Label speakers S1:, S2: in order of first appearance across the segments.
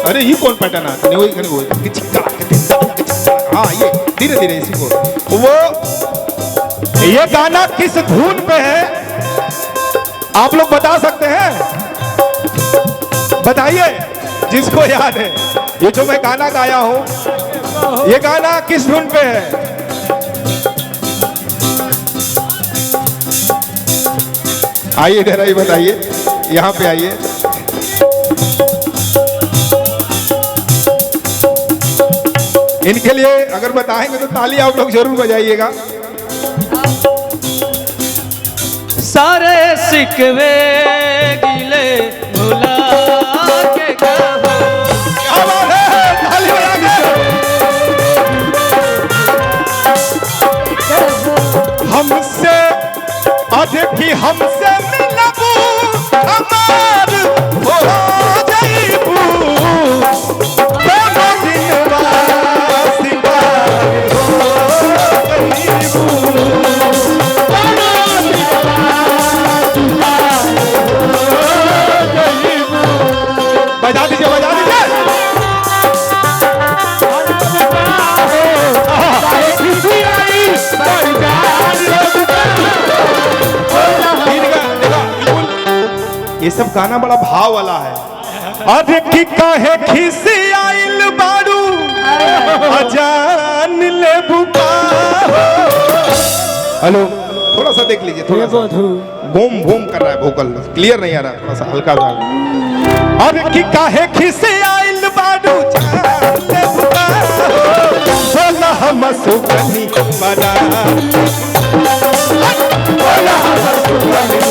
S1: अरे ये कौन पैटर्न आता नहीं, वही हाँ ये धीरे धीरे इसी को। वो ये गाना किस धुन पे है आप लोग बता सकते हैं? बताइए जिसको याद है। ये जो मैं गाना गाया हूं ये गाना किस धुन पे है? आइए इधर आइए, बताइए, यहाँ पे आइए। इनके लिए अगर बताएंगे तो ताली आप लोग जरूर बजाइएगा।
S2: सारे सिकवे गिले भुला के कहो।
S1: क्या बात है, ताली बजा के। हमसे अधिक ही हमसे मिलबू हमार हो जाइबू, दोनों दिनवा सिवार हो जाइबू, बजा दीजिए, बजा दीजिए। ये सब गाना बड़ा भाव वाला है। अरे की काहे खिसी आइल बारू अजान ले बुका। हेलो, थोड़ा सा देख लीजिए, थोड़ा सा घूम घूम कर रहा है, वोकल क्लियर नहीं आ रहा, थोड़ा सा हल्का सा। अरे की काहे खिसी आइल बारू जान ले बुका, बोला हम सुगनी बना, बोला हम सुगनी।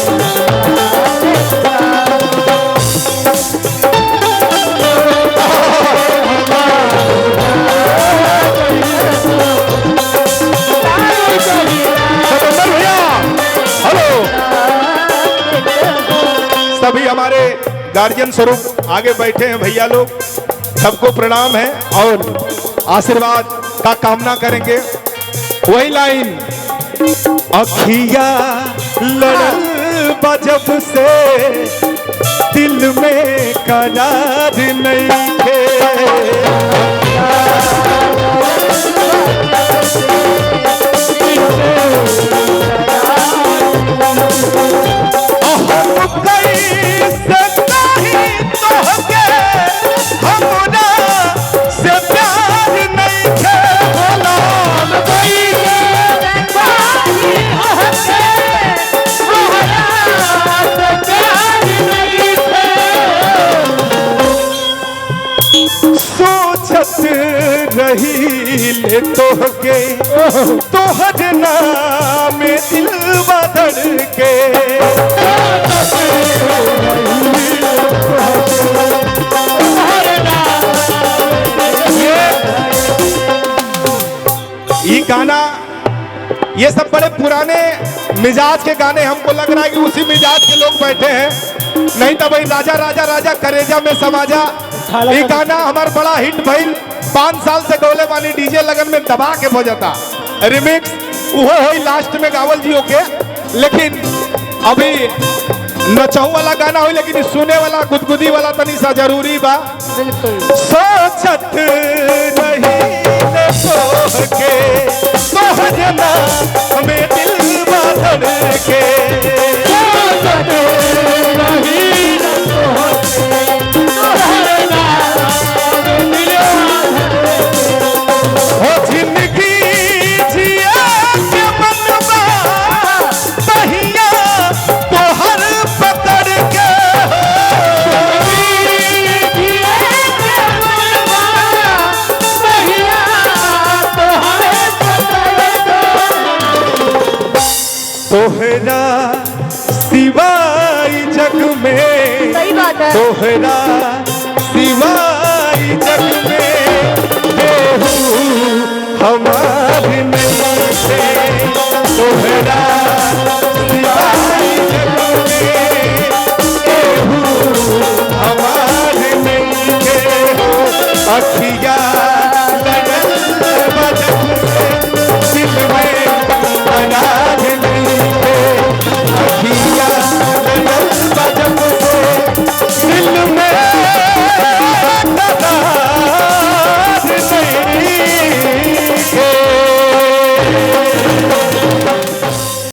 S1: सभी हमारे गार्जियन स्वरूप आगे बैठे हैं भैया लोग, सबको प्रणाम है और आशीर्वाद का कामना करेंगे। वही लाइन, अखिया लड़ल बजब से दिल में करार नहीं थे, रही ले तोहके तोहर नाम दिल बदल के। ये गाना, ये सब बड़े पुराने मिजाज के गाने, हमको लग रहा है कि उसी मिजाज के लोग बैठे हैं, नहीं तो भाई राजा राजा राजा करेजा में समाजा। ये गाना हमारा बड़ा हिट भइल, 5 साल से गौले वाली डीजे लगन में दबा के बजता। रिमिक्स वो हो लास्ट में गावल जी के, लेकिन अभी नचहु वाला गाना हो, लेकिन सुने वाला गुदगुदी वाला तनी सा जरूरी बा। सोचत नहीं के सोहजना हमें दिल बाधड़ के, तोहरा सिवाय जग में,
S3: सही बात है,
S1: तोहरा सिवाय जग में केहू हमारे नहीं थे, तोहरा सिवाय जग में केहू हमारे नहीं थे, अखिया